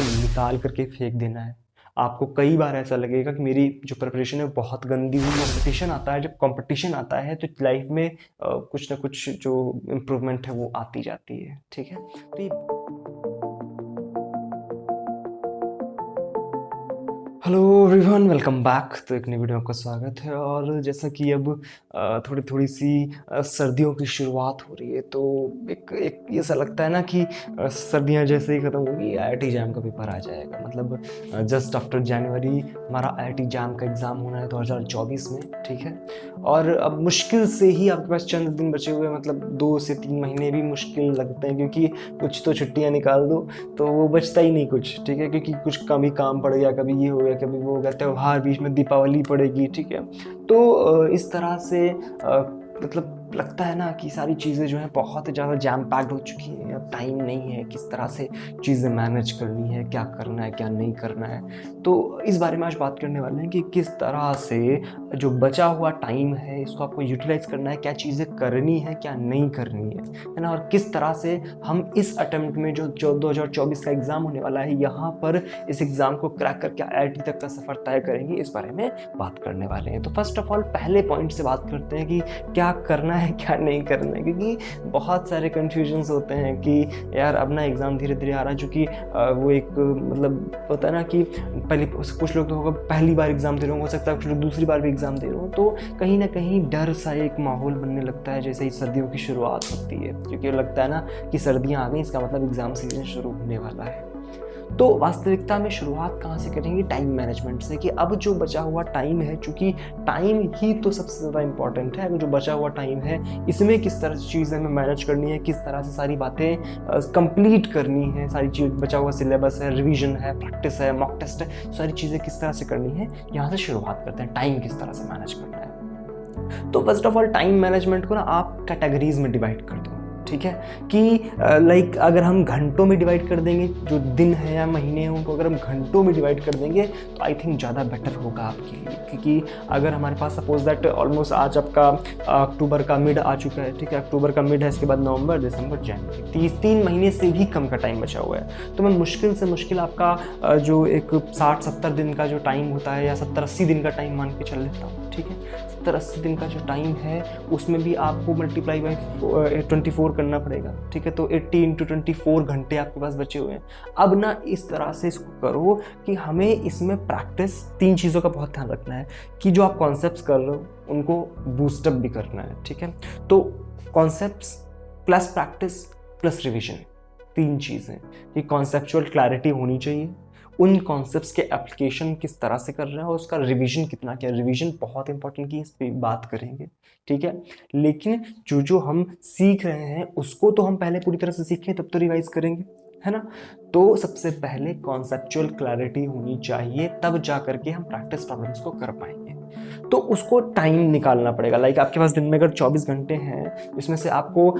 निकाल करके फेंक देना है। आपको कई बार ऐसा लगेगा कि मेरी जो प्रिपरेशन है बहुत गंदी हुई। कंपटीशन आता है, जब कंपटीशन आता है तो लाइफ में कुछ ना कुछ जो इम्प्रूवमेंट है वो आती जाती है। ठीक है, तो ये हेलो एवरीवन, वेलकम बैक। तो एक नई वीडियो में आपका स्वागत है। और जैसा कि अब थोड़ी थोड़ी सी सर्दियों की शुरुआत हो रही है, तो एक एक ऐसा लगता है ना कि सर्दियां जैसे ही ख़त्म होगी आईआईटी जैम का पेपर आ जाएगा। मतलब जस्ट आफ्टर जनवरी हमारा आईआईटी जैम का एग्ज़ाम होना है 2024 में। ठीक है, और अब मुश्किल से ही आपके पास चंद दिन बचे हुए हैं, मतलब 2 से 3 महीने भी मुश्किल लगते हैं, क्योंकि कुछ तो छुट्टियां निकाल दो तो वो बचता ही नहीं कुछ। ठीक है, क्योंकि कुछ कभी काम पड़ गया, कभी ये हो गया, कभी वो हो गया, त्यौहार बीच में, दीपावली पड़ेगी। ठीक है, तो इस तरह से मतलब लगता है ना कि सारी चीज़ें जो हैं बहुत ज़्यादा जैम पैक्ड हो चुकी हैं। अब टाइम नहीं है किस तरह से चीज़ें मैनेज करनी है, क्या करना है क्या नहीं करना है। तो इस बारे में आज बात करने वाले हैं कि किस तरह से जो बचा हुआ टाइम है इसको आपको यूटिलाइज करना है, क्या चीज़ें करनी है क्या नहीं करनी है ना, और किस तरह से हम इस अटेम्प्ट में जो 2024 का एग्ज़ाम होने वाला है यहाँ पर इस एग्ज़ाम को क्रैक करके आईआईटी तक का सफ़र तय करेंगे, इस बारे में बात करने वाले हैं। तो फर्स्ट ऑफ ऑल पहले पॉइंट से बात करते हैं कि क्या करना है क्या नहीं करना है, क्योंकि बहुत सारे कन्फ्यूजन्स होते हैं कि यार अब ना एग्ज़ाम धीरे धीरे आ रहा है, चूँकि वो एक मतलब होता है ना कि पहले कुछ लोग तो होगा पहली बार एग्ज़ाम दे रहे हो सकता है कुछ लोग दूसरी बार भी एग्ज़ाम दे रहे हो, तो कहीं ना कहीं डर सा एक माहौल बनने लगता है जैसे ही सर्दियों की शुरुआत होती है, क्योंकि लगता है ना कि सर्दियाँ आ गई, इसका मतलब एग्ज़ाम सीजन शुरू होने वाला है। तो वास्तविकता में शुरुआत कहाँ से करेंगे? टाइम मैनेजमेंट से, कि अब जो बचा हुआ टाइम है, चूँकि टाइम ही तो सबसे ज़्यादा इम्पॉर्टेंट है, जो बचा हुआ टाइम है इसमें किस तरह से चीज़ें हमें मैनेज करनी है, किस तरह से सारी बातें कंप्लीट करनी है, सारी चीज़ बचा हुआ सिलेबस है, रिवीजन है, प्रैक्टिस है, मॉक टेस्ट है, सारी चीज़ें किस तरह से करनी है, यहाँ से शुरुआत करते हैं। टाइम किस तरह से मैनेज करना है, तो first of all time management को ना आप कैटेगरीज में डिवाइड कर दो। ठीक है, कि लाइक अगर हम घंटों में डिवाइड कर देंगे, जो दिन है या महीने हैं उनको अगर हम घंटों में डिवाइड कर देंगे तो आई थिंक ज़्यादा बेटर होगा आपके लिए। क्योंकि अगर हमारे पास सपोज दैट ऑलमोस्ट आज आपका अक्टूबर का मिड आ चुका है। ठीक है, अक्टूबर का मिड है, इसके बाद नवंबर, दिसंबर, जनवरी, 3 महीने से भी कम का टाइम बचा हुआ है। तो मैं मुश्किल से मुश्किल आपका जो एक 60-70 दिन का जो टाइम होता है, या 70-80 दिन का टाइम मान के चल लेता हूँ। ठीक है, 70-80 दिन का जो टाइम है उसमें भी आपको मल्टीप्लाई बाई 24 करना पड़ेगा। ठीक है, तो 80 × 24 घंटे आपके पास बचे हुए हैं। अब ना इस तरह से इसको करो कि हमें इसमें प्रैक्टिस 3 चीज़ों का बहुत ध्यान रखना है, कि जो आप कॉन्सेप्ट्स कर रहे हो उनको बूस्टअप भी करना है। ठीक है, तो concepts plus practice plus revision, 3 चीज़ें, कि कॉन्सेप्चुअल क्लैरिटी होनी चाहिए, उन कॉन्सेप्ट्स के एप्लीकेशन किस तरह से कर रहे हैं और उसका रिवीजन कितना किया। रिवीजन बहुत इंपॉर्टेंट की इस पर बात करेंगे। ठीक है, लेकिन जो हम सीख रहे हैं उसको तो हम पहले पूरी तरह से सीखें तब तो रिवाइज करेंगे, है ना। तो सबसे पहले कॉन्सेप्चुअल क्लैरिटी होनी चाहिए, तब जा करके हम प्रैक्टिस प्रॉब्लम्स को कर पाएंगे। तो उसको टाइम निकालना पड़ेगा। लाइक आपके पास दिन में अगर 24 घंटे हैं, इसमें से आपको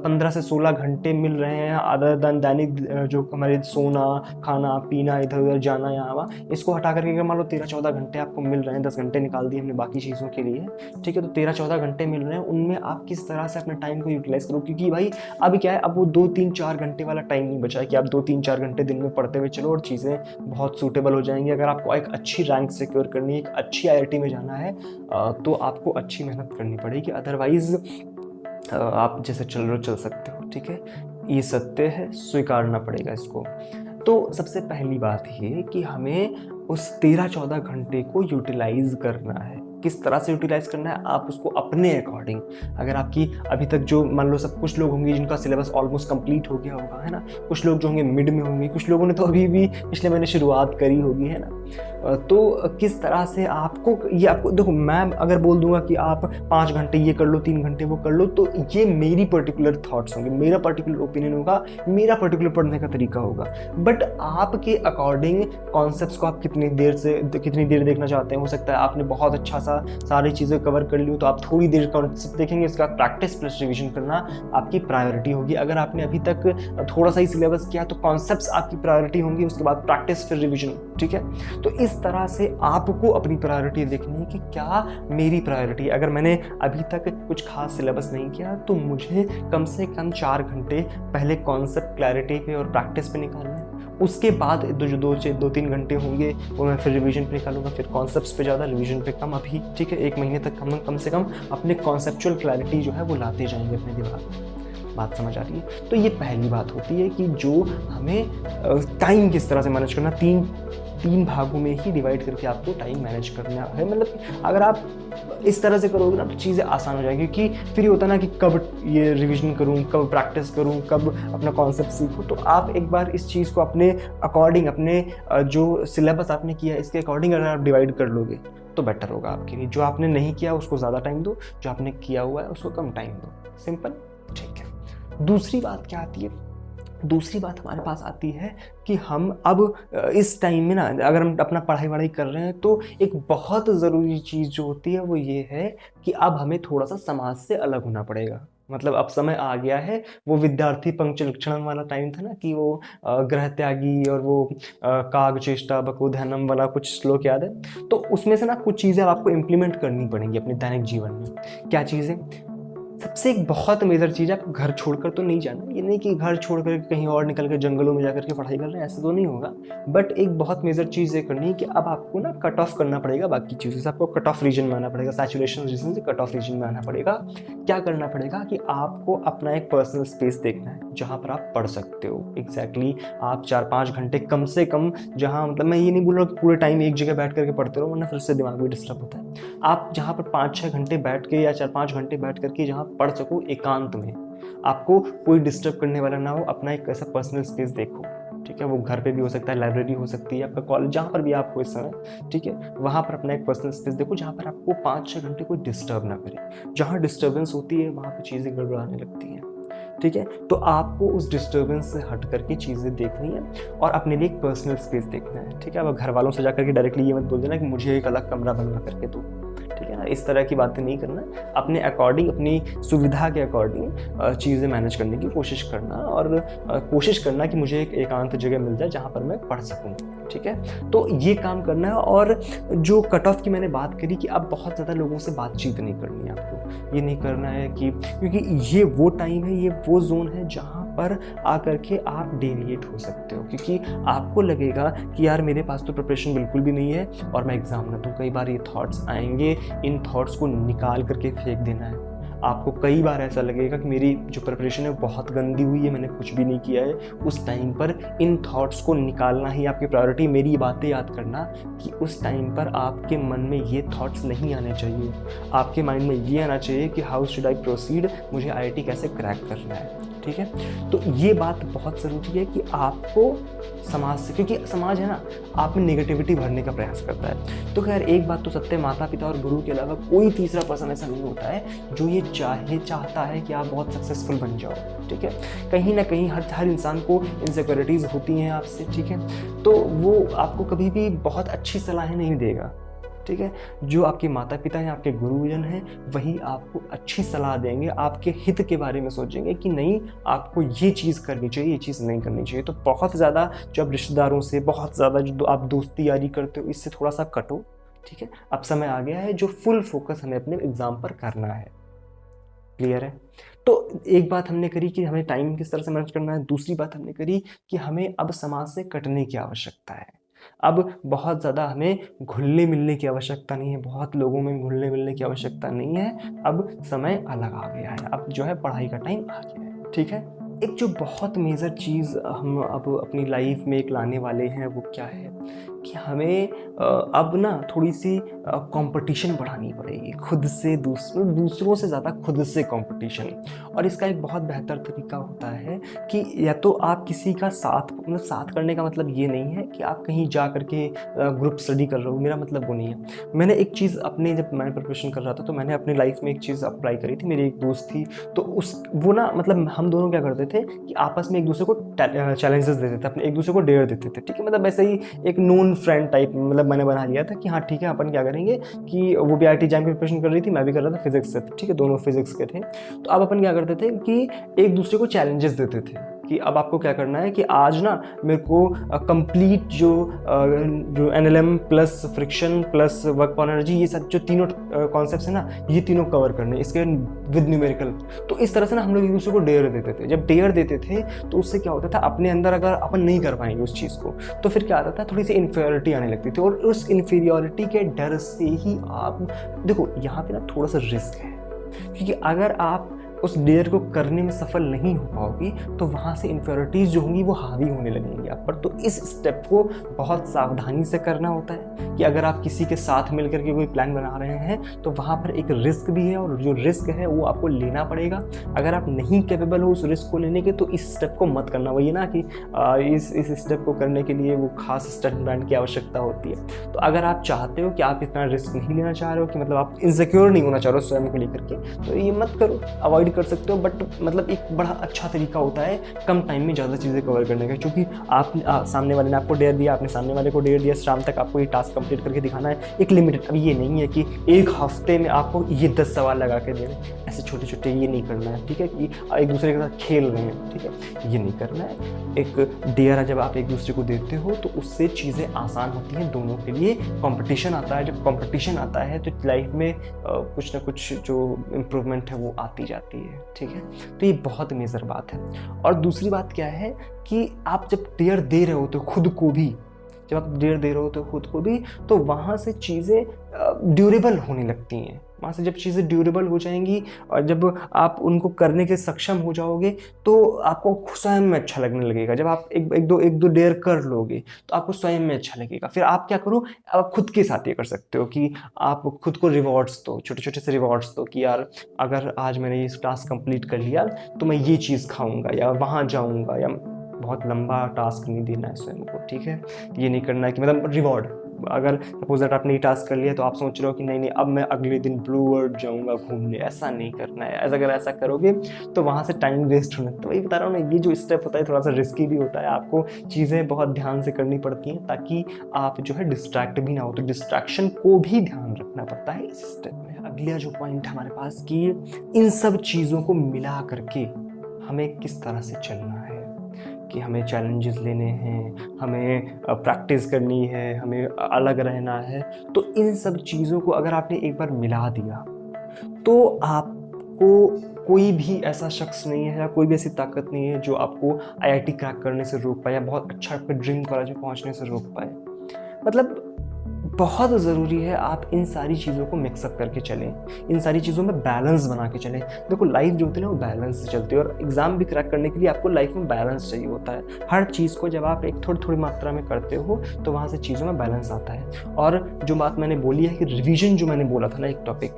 15 से 16 घंटे मिल रहे हैं अदर देन दैनिक जो हमारे सोना, खाना पीना, इधर उधर जाना यहाँ वहाँ, इसको हटा करके अगर मान लो 13-14 घंटे आपको मिल रहे हैं, 10 घंटे निकाल दिए हमने बाकी चीज़ों के लिए। ठीक है, तो 13-14 घंटे मिल रहे हैं, उनमें आप किस तरह से अपने टाइम को यूटिलाइज करो, क्योंकि भाई अब क्या है, अब वो 2-3-4 घंटे वाला टाइम नहीं बचा है कि आप 2-3-4 घंटे दिन में पढ़ते हुए चलो और चीज़ें बहुत सूटेबल हो जाएंगी। अगर आपको एक अच्छी रैंक सिक्योर करनी है, एक अच्छी आईआईटी में जाना है, तो आपको अच्छी मेहनत करनी पड़ेगी, अदरवाइज आप जैसे चल रहे हो चल सकते हो। ठीक है, ये सत्य है, स्वीकारना पड़ेगा इसको। तो सबसे पहली बात ये कि हमें उस 13-14 घंटे को यूटिलाइज करना है। किस तरह से यूटिलाइज करना है, आप उसको अपने अकॉर्डिंग, अगर आपकी अभी तक जो मान लो सब कुछ लोग होंगे जिनका सिलेबस ऑलमोस्ट कंप्लीट हो गया होगा, है ना, कुछ लोग जो होंगे मिड में होंगे, कुछ लोगों ने तो अभी भी पिछले महीने शुरुआत करी होगी, है ना। तो किस तरह से आपको ये, आपको देखो, मैं अगर बोल दूंगा कि आप 5 घंटे ये कर लो, 3 घंटे वो कर लो, तो ये मेरी पर्टिकुलर थॉट्स होंगे, मेरा पर्टिकुलर ओपिनियन होगा, मेरा पर्टिकुलर पढ़ने का तरीका होगा। बट आपके अकॉर्डिंग कॉन्सेप्ट्स को आप कितनी देर देखना चाहते हैं, हो सकता है आपने बहुत अच्छा सा सारी चीज़ें कवर कर ली तो आप थोड़ी देर कॉन्सेप्ट देखेंगे, इसका प्रैक्टिस प्लस रिवीजन करना आपकी प्रायोरिटी होगी। अगर आपने अभी तक थोड़ा सा ही सिलेबस किया तो कॉन्सेप्ट्स आपकी प्रायोरिटी होंगी, उसके बाद प्रैक्टिस फिर रिवीजन। ठीक है, तो इस तरह से आपको अपनी प्रायोरिटी देखनी है कि क्या मेरी प्रायोरिटी है। अगर मैंने अभी तक कुछ खास सिलेबस नहीं किया तो मुझे कम से कम 4 घंटे पहले कॉन्सेप्ट क्लैरिटी पे और प्रैक्टिस पे निकालना है, उसके बाद दो तीन घंटे होंगे वो मैं फिर रिवीजन पे निकालूंगा, फिर कॉन्सेप्ट्स पे ज़्यादा, रिवीजन पे कम अभी, ठीक है। 1 महीने तक कम से कम अपने कॉन्सेप्चुअल क्लैरिटी जो है वो लाते जाएंगे अपने दिमाग में। बात समझ आ रही है? तो ये पहली बात होती है कि जो हमें टाइम किस तरह से मैनेज करना, तीन भागों में ही डिवाइड करके आपको टाइम मैनेज करना है। मतलब अगर आप इस तरह से करोगे ना तो चीज़ें आसान हो जाएंगी, क्योंकि फिर ये होता है ना कि कब ये रिवीजन करूँ, कब प्रैक्टिस करूँ, कब अपना कॉन्सेप्ट सीखूँ। तो आप एक बार इस चीज़ को अपने अकॉर्डिंग, अपने जो सिलेबस आपने किया इसके अकॉर्डिंग अगर आप डिवाइड कर लोगे तो बेटर होगा आपके लिए। जो आपने नहीं किया उसको ज़्यादा टाइम दो, जो आपने किया हुआ है उसको कम टाइम दो। सिंपल, ठीक है। दूसरी बात क्या आती है? दूसरी बात हमारे पास आती है कि हम अब इस टाइम में ना, अगर हम अपना पढ़ाई वढ़ाई कर रहे हैं तो एक बहुत ज़रूरी चीज़ जो होती है वो ये है कि अब हमें थोड़ा सा समाज से अलग होना पड़ेगा। मतलब अब समय आ गया है, वो विद्यार्थी पंचलक्षणम वाला टाइम था ना, कि वो ग्रह त्यागी और वो काग चेष्टा बकोधनम वाला कुछ श्लोक याद है? तो उसमें से ना कुछ चीज़ें आपको इम्प्लीमेंट करनी पड़ेंगी अपने दैनिक जीवन में। क्या चीज़ें? सबसे एक बहुत मेजर चीज़ है, आपको घर छोड़कर तो नहीं जाना। ये नहीं कि घर छोड़कर कहीं और निकल कर जंगलों में जाकर के पढ़ाई कर रहे हैं, ऐसा तो नहीं होगा। बट एक बहुत मेजर चीज़ ये करनी है कि अब आपको ना कट ऑफ करना पड़ेगा बाकी चीज़ों से। आपको कट ऑफ रीजन में आना पड़ेगा, सैचुरेशन रीजन से कट ऑफ रीजन में आना पड़ेगा। क्या करना पड़ेगा कि आपको अपना एक पर्सनल स्पेस देखना है जहाँ पर आप पढ़ सकते हो। एग्जैक्टली आप 4-5 घंटे कम से कम, जहाँ मतलब मैं ये नहीं बोल रहा कि पूरे टाइम एक जगह बैठ करके पढ़ते रहो, वरना फिर से दिमाग भी डिस्टर्ब होता है। आप जहाँ पर 5-6 घंटे बैठ के या 4-5 घंटे बैठ करके जहाँ पढ़ सको एकांत में, आपको कोई डिस्टर्ब करने वाला ना हो, अपना एक ऐसा पर्सनल स्पेस देखो, ठीक है। वो घर पे भी हो सकता है, लाइब्रेरी हो सकती है, आपका कॉलेज, जहाँ पर भी आप हो इस समय, ठीक है। वहाँ पर अपना एक पर्सनल स्पेस देखो जहाँ पर आपको 5-6 घंटे कोई डिस्टर्ब ना करे। जहाँ डिस्टर्बेंस होती है वहाँ पर चीज़ें गड़बड़ाने लगती हैं, ठीक है। तो आपको उस डिस्टर्बेंस से हट करके चीज़ें देखनी है और अपने लिए एक पर्सनल स्पेस देखना है, ठीक है। अब घर वालों से जाकर के डायरेक्टली ये मत बोल देना कि मुझे एक अलग कमरा बनवा करके दो, ठीक है ना। इस तरह की बातें नहीं करना। अपने अकॉर्डिंग, अपनी सुविधा के अकॉर्डिंग चीज़ें मैनेज करने की कोशिश करना, और कोशिश करना कि मुझे एक एकांत जगह मिल जाए जहाँ पर मैं पढ़ सकूँ, ठीक है। तो ये काम करना है। और जो कट ऑफ की मैंने बात करी कि अब बहुत ज़्यादा लोगों से बातचीत नहीं करनी है आपको। ये नहीं करना है कि, क्योंकि ये वो टाइम है, ये वो जोन है जहाँ पर आकर के आप डेविएट हो सकते हो, क्योंकि आपको लगेगा कि यार मेरे पास तो प्रिपरेशन बिल्कुल भी नहीं है और मैं एग्जाम ना दूँ। कई बार ये थॉट्स आएंगे, इन थॉट्स को निकाल करके फेंक देना है। आपको कई बार ऐसा लगेगा कि मेरी जो प्रिपरेशन है बहुत गंदी हुई है, मैंने कुछ भी नहीं किया है। उस टाइम पर इन थॉट्स को निकालना ही आपकी प्रायोरिटी। मेरी बातें याद करना कि उस टाइम पर आपके मन में ये थॉट्स नहीं आने चाहिए। आपके माइंड में ये आना चाहिए कि हाउ शुड आई प्रोसीड, मुझे आईआईटी कैसे क्रैक करना है, ठीक है। तो ये बात बहुत ज़रूरी है कि आपको समाज से, क्योंकि समाज है ना आप में नेगेटिविटी भरने का प्रयास करता है। तो खैर एक बात तो सत्य, माता पिता और गुरु के अलावा कोई तीसरा पर्सन ऐसा नहीं होता है जो ये चाहता है कि आप बहुत सक्सेसफुल बन जाओ, ठीक है। कहीं ना कहीं हर इंसान को इनसिक्योरिटीज़ होती हैं आपसे, ठीक है। तो वो आपको कभी भी बहुत अच्छी सलाहें नहीं देगा, ठीक है। जो आपके माता पिता हैं, आपके गुरुजन हैं, वही आपको अच्छी सलाह देंगे, आपके हित के बारे में सोचेंगे कि नहीं आपको ये चीज़ करनी चाहिए, ये चीज़ नहीं करनी चाहिए। तो बहुत ज़्यादा जब रिश्तेदारों से, बहुत ज़्यादा जो आप दोस्ती यारी करते हो, इससे थोड़ा सा कटो, ठीक है। अब समय आ गया है जो फुल फोकस हमें अपने एग्जाम पर करना है। क्लियर है? तो एक बात हमने करी कि हमें टाइम किस तरह से मैनेज करना है। दूसरी बात हमने करी कि हमें अब समाज से कटने की आवश्यकता है। अब बहुत ज़्यादा हमें घुलने मिलने की आवश्यकता नहीं है, बहुत लोगों में घुलने मिलने की आवश्यकता नहीं है। अब समय अलग आ गया है, अब जो है पढ़ाई का टाइम आ गया है, ठीक है। एक जो बहुत मेजर चीज़ हम अब अपनी लाइफ में एक लाने वाले हैं वो क्या है कि हमें अब ना थोड़ी सी कंपटीशन बढ़ानी पड़ेगी, खुद से, दूसरों से ज़्यादा खुद से कंपटीशन। और इसका एक बहुत बेहतर तरीका होता है कि या तो आप किसी का साथ, मतलब साथ करने का मतलब ये नहीं है कि आप कहीं जा करके ग्रुप स्टडी कर रहे हो, मेरा मतलब वो नहीं है। मैंने एक चीज़ अपने, जब मैं प्रिपरेशन कर रहा था तो मैंने अपनी लाइफ में एक चीज़ अप्लाई करी थी। मेरी एक दोस्त थी, तो वो ना मतलब हम दोनों क्या करते थे कि आपस में एक दूसरे को चैलेंजेस देते थे, अपने एक दूसरे को डेयर देते थे, ठीक है। मतलब वैसे ही एक नोन फ्रेंड टाइप मतलब मैंने बना लिया था कि हाँ ठीक है अपन क्या करेंगे कि वो भी IIT JAM की प्रिपरेशन कर रही थी, मैं भी कर रहा था फिजिक्स से, ठीक है, दोनों फिजिक्स के थे। तो अब अपन क्या करते थे कि एक दूसरे को चैलेंजेस देते थे कि अब आपको क्या करना है कि आज ना मेरे को कंप्लीट जो NLM plus friction plus work on energy, ये सब जो तीनों कॉन्सेप्ट्स हैं ना, ये तीनों कवर करने, इसके विद न्यूमेरिकल। तो इस तरह से ना हम लोग एक दूसरे को डेयर देते थे। जब डेयर देते थे तो उससे क्या होता था, अपने अंदर अगर अपन नहीं कर पाएंगे उस चीज़ को, तो फिर क्या आता था, थोड़ी सी इन्फीरियरिटी आने लगती थी। और उस इन्फीरियरिटी के डर से ही आप देखो, यहाँ पे ना थोड़ा सा रिस्क है, क्योंकि अगर आप उस डेयर को करने में सफल नहीं हो पाओगी तो वहाँ से इन्फीरियरिटीज़ जो होंगी वो हावी होने लगेंगी आप पर। तो इस स्टेप को बहुत सावधानी से करना होता है कि अगर आप किसी के साथ मिलकर के कोई प्लान बना रहे हैं तो वहाँ पर एक रिस्क भी है, और जो रिस्क है वो आपको लेना पड़ेगा। अगर आप नहीं कैपेबल हो उस रिस्क को लेने के तो इस स्टेप को मत करना। वही ना कि इस स्टेप को करने के लिए वो खास स्टंट बैंड की आवश्यकता होती है। तो अगर आप चाहते हो कि आप इतना रिस्क नहीं लेना चाह रहे हो, कि मतलब आप इनसिक्योर नहीं होना चाह रहे हो स्वयं को लेकर के, तो ये मत करो, अवॉइड कर सकते हो। बट मतलब एक बड़ा अच्छा तरीका होता है कम टाइम में ज़्यादा चीज़ें कवर करने का, क्योंकि आप सामने वाले ने आपको डेयर दिया, आपने सामने वाले को डेयर दिया, शाम तक आपको ये टास्क कंप्लीट करके दिखाना है, एक लिमिटेड। अब ये नहीं है कि एक हफ्ते में आपको ये 10 सवाल लगा के देने, ऐसे छोटे छोटे ये नहीं करना है, ठीक है, कि एक दूसरे के साथ खेल रहे हैं, ठीक है, ये नहीं करना है। एक डेयर जब आप एक दूसरे को देते हो तो उससे चीज़ें आसान होती हैं दोनों के लिए। कंपटीशन आता है, जब कंपटीशन आता है तो लाइफ में कुछ ना कुछ जो इम्प्रूवमेंट है वो आती जाती है, ठीक है। तो ये बहुत मेजर बात है। और दूसरी बात क्या है कि आप जब डेयर दे रहे होते हो खुद को भी, जब आप डेयर दे रहे होते हो खुद को भी, तो वहाँ से चीज़ें ड्यूरेबल होने लगती हैं। वहाँ से जब चीज़ें ड्यूरेबल हो जाएंगी और जब आप उनको करने के सक्षम हो जाओगे तो आपको स्वयं में अच्छा लगने लगेगा। जब आप एक दो डेयर कर लोगे तो आपको स्वयं में अच्छा लगेगा। फिर आप क्या करो, आप खुद के साथ ये कर सकते हो कि आप खुद को रिवॉर्ड्स दो, छोटे छोटे से रिवॉर्ड्स दो कि यार अगर आज मैंने ये टास्क कंप्लीट कर लिया तो मैं ये चीज़ खाऊंगा या वहाँ जाऊँगा, या बहुत लंबा टास्क नहीं देना है स्वयं को, ठीक है। ये नहीं करना है कि मतलब रिवॉर्ड, अगर सपोज दैट आपने ये टास्क कर लिया तो आप सोच रहे हो कि नहीं अब मैं अगले दिन ब्लू वर्ल्ड जाऊंगा घूमने, ऐसा नहीं करना है। अगर ऐसा करोगे तो वहाँ से टाइम वेस्ट होना। तो वही बता रहा हूँ ना, ये जो स्टेप होता है थोड़ा सा रिस्की भी होता है, आपको चीज़ें बहुत ध्यान से करनी पड़ती हैं ताकि आप जो है डिस्ट्रैक्ट भी ना हो। तो डिस्ट्रैक्शन को भी ध्यान रखना पड़ता है इस स्टेप में। अगला जो पॉइंट हमारे पास कि इन सब चीज़ों को मिला करके हमें किस तरह से चलना है, कि हमें चैलेंजेस लेने हैं, हमें प्रैक्टिस करनी है, हमें अलग रहना है। तो इन सब चीज़ों को अगर आपने एक बार मिला दिया तो आपको कोई भी ऐसा शख्स नहीं है या कोई भी ऐसी ताकत नहीं है जो आपको आईआईटी क्रैक करने से रोक पाए या बहुत अच्छा आपके ड्रीम कॉलेज में पहुंचने से रोक पाए। मतलब बहुत ज़रूरी है आप इन सारी चीज़ों को मिक्सअप करके चलें, इन सारी चीज़ों में बैलेंस बना के चलें। देखो लाइफ जो होती है ना वो बैलेंस से चलती है, और एग्ज़ाम भी क्रैक करने के लिए आपको लाइफ में बैलेंस चाहिए होता है। हर चीज़ को जब आप एक थोड़ी मात्रा में करते हो तो वहाँ से चीज़ों में बैलेंस आता है। और जो बात मैंने बोली है कि रिविज़न जो मैंने बोला था ना एक टॉपिक,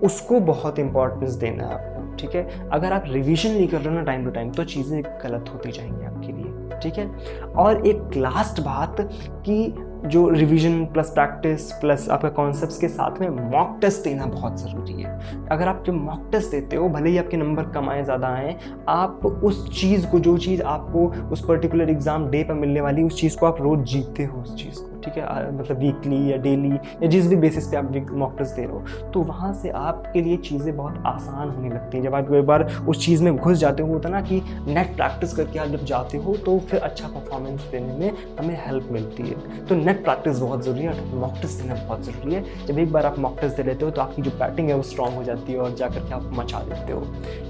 उसको बहुत इंपॉर्टेंस देना है आपको, ठीक है। अगर आप रिवीजन नहीं कर रहे हो ना टाइम टू टाइम तो चीज़ें गलत होती जाएंगी आपके लिए, ठीक है। और एक लास्ट बात कि जो रिवीजन प्लस प्रैक्टिस प्लस आपका कॉन्सेप्ट्स के साथ में मॉक टेस्ट देना बहुत ज़रूरी है। अगर आप जब मॉक टेस्ट देते हो, भले ही आपके नंबर कम आए ज़्यादा आए, आप उस चीज़ को, जो चीज़ आपको उस पर्टिकुलर एग्ज़ाम डे पर मिलने वाली, उस चीज़ को आप रोज़ जीतते हो उस चीज़ को, ठीक है। मतलब वीकली या डेली या जिस भी बेसिस पे आप मॉक टेस्ट दे रहे हो, तो वहाँ से आपके लिए चीज़ें बहुत आसान होने लगती हैं। जब आप एक बार उस चीज़ में घुस जाते हो, होता ना कि नेट प्रैक्टिस करके आप जब जाते हो तो फिर अच्छा परफॉर्मेंस देने में हमें हेल्प मिलती है। तो नेट प्रैक्टिस बहुत ज़रूरी है, मॉक टेस्ट देना बहुत ज़रूरी है। जब एक बार आप मॉक टेस्ट दे लेते हो तो आपकी जो बैटिंग है वो स्ट्रॉन्ग हो जाती है और जाकर के आप मचा देते हो,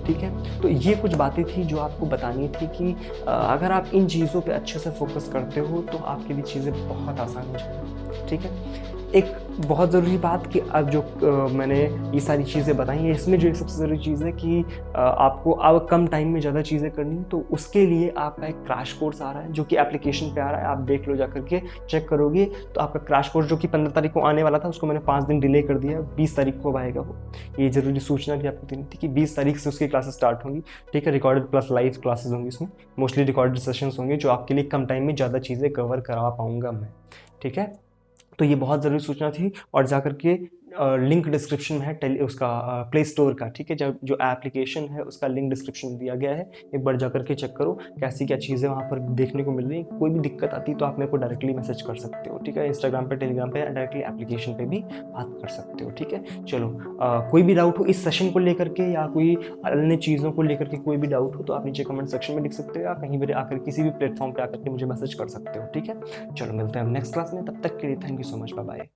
ठीक है। तो ये कुछ बातें थी जो आपको बतानी थी कि अगर आप इन चीज़ों पे अच्छे से फोकस करते हो तो आपके लिए चीज़ें बहुत आसान हो जाएंगी, ठीक है। एक बहुत ज़रूरी बात कि अब जो मैंने ये सारी चीज़ें बताई हैं, इसमें जो एक सबसे ज़रूरी चीज़ है कि आपको अब कम टाइम में ज़्यादा चीज़ें करनी है, तो उसके लिए आपका एक क्रैश कोर्स आ रहा है जो कि एप्लीकेशन पे आ रहा है। आप देख लो, जा करके चेक करोगे तो आपका क्रैश कोर्स जो कि 15 तारीख को आने वाला था उसको मैंने 5 दिन डिले कर दिया, 20 तारीख को आएगा वो। ये ज़रूरी सूचना भी आपको देनी थी कि 20 तारीख से उसकी क्लासेस स्टार्ट होंगी, ठीक है। रिकॉर्डेड प्लस लाइव क्लासेस होंगी, इसमें मोस्टली रिकॉर्डेड सेशंस होंगे जो आपके लिए कम टाइम में ज़्यादा चीज़ें कवर करा पाऊँगा मैं, ठीक है। तो ये बहुत ज़रूरी सूचना थी। और जाकर के लिंक डिस्क्रिप्शन में है उसका प्ले स्टोर का, ठीक है। जो एप्लीकेशन है उसका लिंक डिस्क्रिप्शन में दिया गया है, एक बार जा करके चेक करो कैसी क्या चीज़ें वहाँ पर देखने को मिल रही हैं। कोई भी दिक्कत आती है तो आप मेरे को डायरेक्टली मैसेज कर सकते हो, ठीक है। इंस्टाग्राम पे, टेलीग्राम पे, डायरेक्टली एप्लीकेशन पे भी बात कर सकते हो, ठीक है। चलो, कोई भी डाउट हो इस सेशन को लेकर के या कोई अन्य चीज़ों को लेकर के, कोई भी डाउट हो तो आप नीचे कमेंट सेक्शन में लिख सकते हो या कहीं भी आकर किसी भी प्लेटफॉर्म पे आकर के मुझे मैसेज कर सकते हो, ठीक है। चलो, मिलते हैं हम नेक्स्ट क्लास में, तब तक के लिए thank you so much, bye bye.